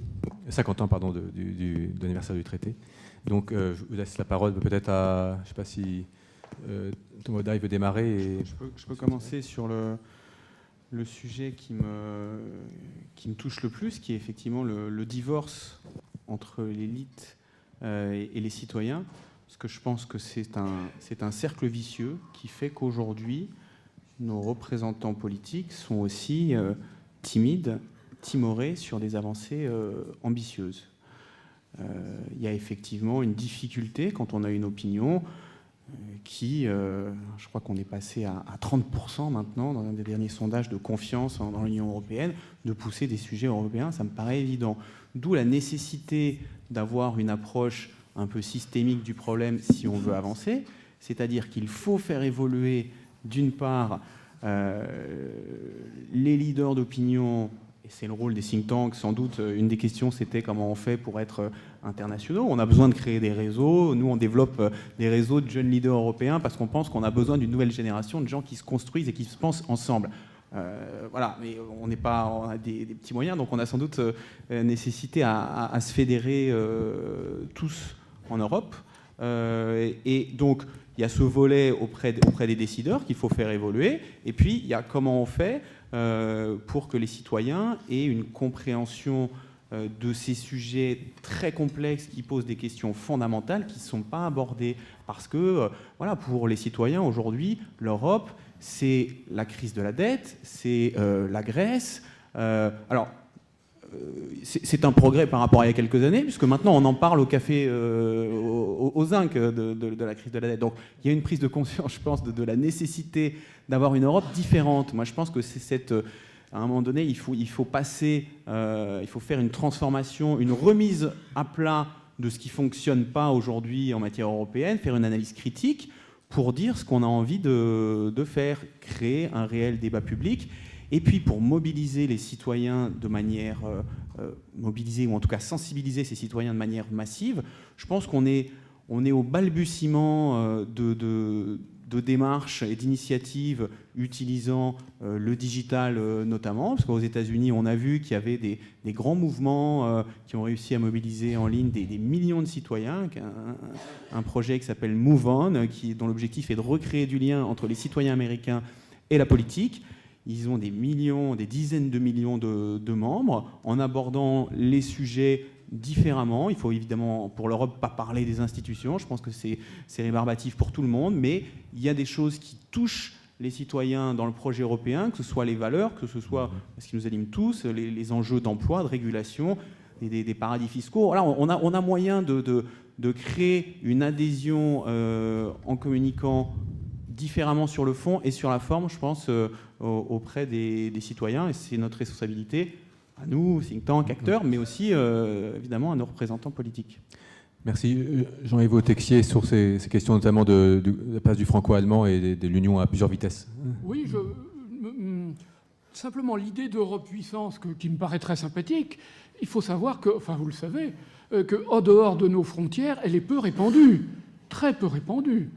50 ans, pardon, de l'anniversaire du traité. Donc, je vous laisse la parole peut-être à, je ne sais pas si Tomodaï veut démarrer. Je peux commencer sur le sujet qui me touche le plus, qui est effectivement le divorce entre l'élite et les citoyens, parce que je pense que c'est un cercle vicieux qui fait qu'aujourd'hui, nos représentants politiques sont aussi timides, timorés sur des avancées ambitieuses. Il y a effectivement une difficulté quand on a une opinion qui, je crois qu'on est passé à 30% maintenant, dans un des derniers sondages de confiance dans l'Union européenne, de pousser des sujets européens, ça me paraît évident. D'où la nécessité d'avoir une approche un peu systémique du problème si on veut avancer, c'est-à-dire qu'il faut faire évoluer, d'une part, les leaders d'opinion, et c'est le rôle des think tanks, sans doute, une des questions c'était comment on fait pour être internationaux. On a besoin de créer des réseaux, nous on développe des réseaux de jeunes leaders européens parce qu'on pense qu'on a besoin d'une nouvelle génération de gens qui se construisent et qui se pensent ensemble. Voilà, mais on a des petits moyens, donc on a sans doute nécessité à se fédérer tous en Europe. Et donc, il y a ce volet auprès des décideurs qu'il faut faire évoluer. Et puis, il y a comment on fait pour que les citoyens aient une compréhension de ces sujets très complexes qui posent des questions fondamentales qui ne sont pas abordées. Parce que, voilà, pour les citoyens, aujourd'hui, l'Europe, c'est la crise de la dette, c'est la Grèce. Alors, c'est un progrès par rapport à il y a quelques années, puisque maintenant on en parle au café, au zinc de la crise de la dette. Donc il y a une prise de conscience, je pense, de la nécessité d'avoir une Europe différente. Moi je pense que c'est à un moment donné, il faut passer, il faut faire une transformation, une remise à plat de ce qui ne fonctionne pas aujourd'hui en matière européenne, faire une analyse critique pour dire ce qu'on a envie de faire, créer un réel débat public. Et puis pour mobiliser les citoyens de manière, mobiliser ou en tout cas sensibiliser ces citoyens de manière massive, je pense qu'on est au balbutiement de démarches et d'initiatives utilisant le digital notamment, parce qu'aux États-Unis, on a vu qu'il y avait des grands mouvements qui ont réussi à mobiliser en ligne des millions de citoyens, un projet qui s'appelle Move On, dont l'objectif est de recréer du lien entre les citoyens américains et la politique. Ils ont des dizaines de millions de membres, en abordant les sujets différemment. Il faut évidemment, pour l'Europe, pas parler des institutions. Je pense que c'est rébarbatif pour tout le monde, mais il y a des choses qui touchent les citoyens dans le projet européen, que ce soit les valeurs, que ce soit ce qui nous anime tous, les enjeux d'emploi, de régulation, des paradis fiscaux. Voilà, on a moyen de créer une adhésion en communiquant différemment sur le fond et sur la forme, je pense, auprès des citoyens. Et c'est notre responsabilité, à nous, think tank, acteurs, mais aussi, évidemment, à nos représentants politiques. Merci. Jean-Yves Texier, sur ces questions notamment de la place du franco-allemand et de l'union à plusieurs vitesses. Oui, simplement l'idée d'Europe puissance qui me paraît très sympathique, il faut savoir que, enfin vous le savez, qu'en dehors de nos frontières, elle est peu répandue, très peu répandue.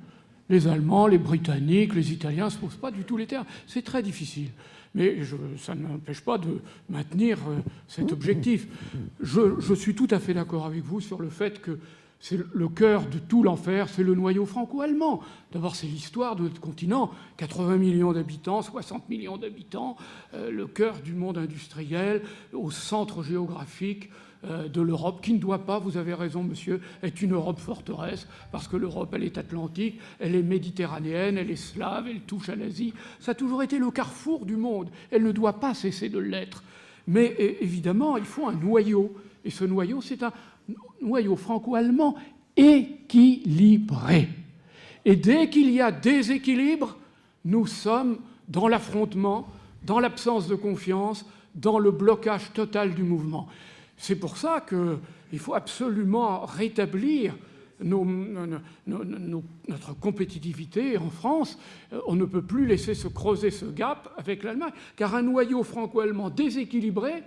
Les Allemands, les Britanniques, les Italiens ne se posent pas du tout les termes. C'est très difficile. Mais ça ne m'empêche pas de maintenir cet objectif. Je suis tout à fait d'accord avec vous sur le fait que c'est le cœur de tout l'enfer, c'est le noyau franco-allemand. D'abord, c'est l'histoire de notre continent. 80 millions d'habitants, 60 millions d'habitants, le cœur du monde industriel, au centre géographique de l'Europe, qui ne doit pas, vous avez raison monsieur, être une Europe forteresse, parce que l'Europe, elle est atlantique, elle est méditerranéenne, elle est slave, elle touche à l'Asie. Ça a toujours été le carrefour du monde. Elle ne doit pas cesser de l'être. Mais évidemment, il faut un noyau. Et ce noyau, c'est un noyau franco-allemand équilibré. Et dès qu'il y a déséquilibre, nous sommes dans l'affrontement, dans l'absence de confiance, dans le blocage total du mouvement. C'est pour ça qu'il faut absolument rétablir notre compétitivité en France. On ne peut plus laisser se creuser ce gap avec l'Allemagne, car un noyau franco-allemand déséquilibré,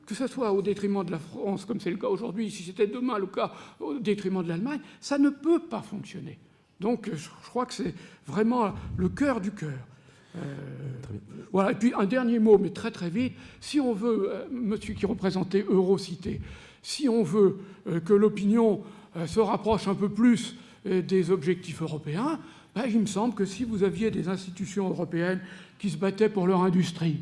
que ce soit au détriment de la France, comme c'est le cas aujourd'hui, si c'était demain le cas au détriment de l'Allemagne, ça ne peut pas fonctionner. Donc je crois que c'est vraiment le cœur du cœur. Voilà. Et puis un dernier mot, mais très très vite. Si on veut, monsieur qui représentait Eurocité, si on veut que l'opinion se rapproche un peu plus des objectifs européens, ben, il me semble que si vous aviez des institutions européennes qui se battaient pour leur industrie,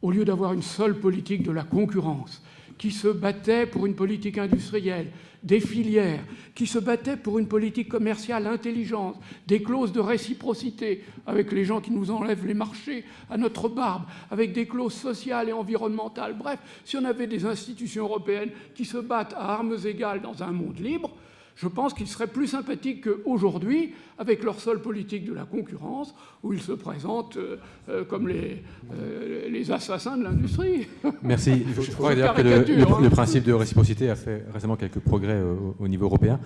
au lieu d'avoir une seule politique de la concurrence, qui se battaient pour une politique industrielle, des filières, qui se battaient pour une politique commerciale intelligente, des clauses de réciprocité avec les gens qui nous enlèvent les marchés à notre barbe, avec des clauses sociales et environnementales. Bref, si on avait des institutions européennes qui se battent à armes égales dans un monde libre, je pense qu'ils seraient plus sympathiques qu'aujourd'hui, avec leur seule politique de la concurrence, où ils se présentent comme les assassins de l'industrie. Merci. Je crois d'ailleurs que le principe de réciprocité a fait récemment quelques progrès au niveau européen.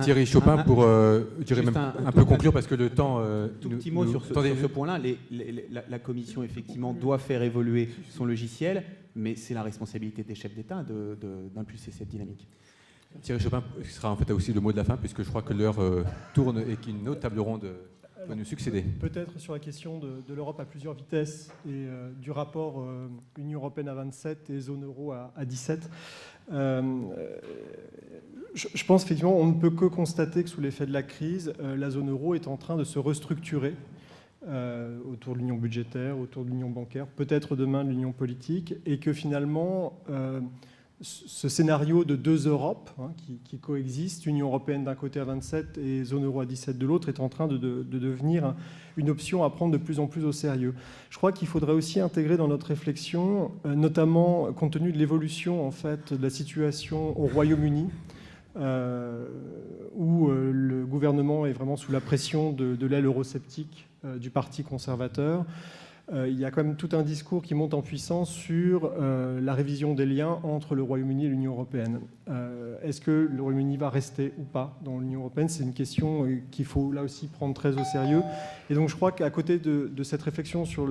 Thierry Chopin, pour un peu conclure, parce que le temps... Tout petit mot sur ce point-là. La Commission, effectivement, doit faire évoluer son logiciel, mais c'est la responsabilité des chefs d'État d'impulser cette dynamique. Thierry Chopin sera en fait aussi le mot de la fin, puisque je crois que l'heure tourne et qu'une autre table ronde va nous succéder. Peut-être sur la question de l'Europe à plusieurs vitesses et du rapport Union européenne à 27 et zone euro à 17. Je pense effectivement on ne peut que constater que sous l'effet de la crise, la zone euro est en train de se restructurer autour de l'union budgétaire, autour de l'union bancaire, peut-être demain de l'union politique, et que finalement... ce scénario de deux Europes qui coexistent, Union européenne d'un côté à 27 et zone euro à 17 de l'autre, est en train de devenir une option à prendre de plus en plus au sérieux. Je crois qu'il faudrait aussi intégrer dans notre réflexion, notamment compte tenu de l'évolution en fait, de la situation au Royaume-Uni, où le gouvernement est vraiment sous la pression de l'aile eurosceptique du Parti conservateur. Il y a quand même tout un discours qui monte en puissance sur la révision des liens entre le Royaume-Uni et l'Union européenne. Est-ce que le Royaume-Uni va rester ou pas dans l'Union européenne? C'est une question qu'il faut là aussi prendre très au sérieux. Et donc je crois qu'à côté de cette réflexion sur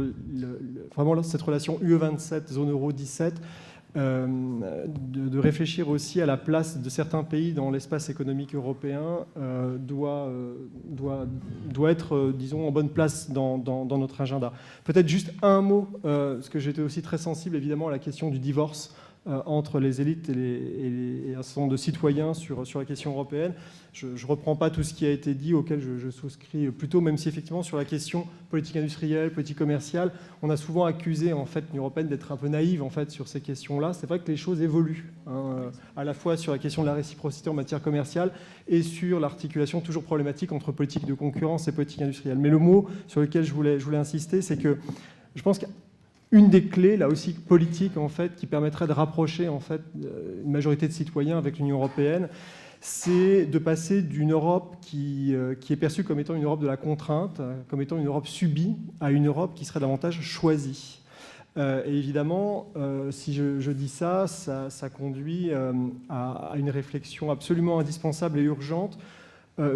vraiment cette relation UE27, zone euro 17, de réfléchir aussi à la place de certains pays dans l'espace économique européen doit être, disons, en bonne place dans notre agenda. Peut-être juste un mot, parce que j'étais aussi très sensible évidemment à la question du divorce entre les élites et un certain nombre de citoyens sur la question européenne. Je ne reprends pas tout ce qui a été dit, auquel je souscris plutôt, même si effectivement sur la question politique industrielle, politique commerciale, on a souvent accusé en fait l'Union européenne d'être un peu naïve en fait sur ces questions-là. C'est vrai que les choses évoluent, à la fois sur la question de la réciprocité en matière commerciale et sur l'articulation toujours problématique entre politique de concurrence et politique industrielle. Mais le mot sur lequel je voulais insister, c'est que je pense qu'une des clés, là aussi politique, en fait, qui permettrait de rapprocher en fait une majorité de citoyens avec l'Union européenne, c'est de passer d'une Europe qui est perçue comme étant une Europe de la contrainte, comme étant une Europe subie, à une Europe qui serait davantage choisie. Et évidemment, si je dis ça conduit à une réflexion absolument indispensable et urgente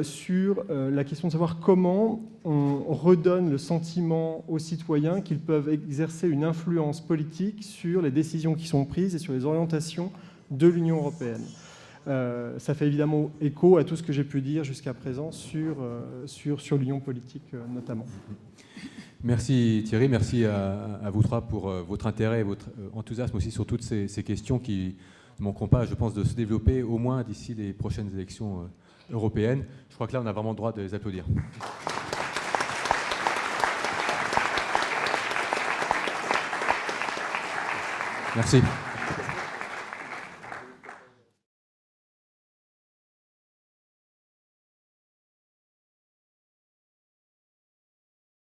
sur la question de savoir comment on redonne le sentiment aux citoyens qu'ils peuvent exercer une influence politique sur les décisions qui sont prises et sur les orientations de l'Union européenne. Ça fait évidemment écho à tout ce que j'ai pu dire jusqu'à présent sur l'union politique notamment. Merci Thierry, merci à vous trois pour votre intérêt et votre enthousiasme aussi sur toutes ces questions qui ne manqueront pas, je pense, de se développer au moins d'ici les prochaines élections européennes. Je crois que là, on a vraiment le droit de les applaudir. Merci.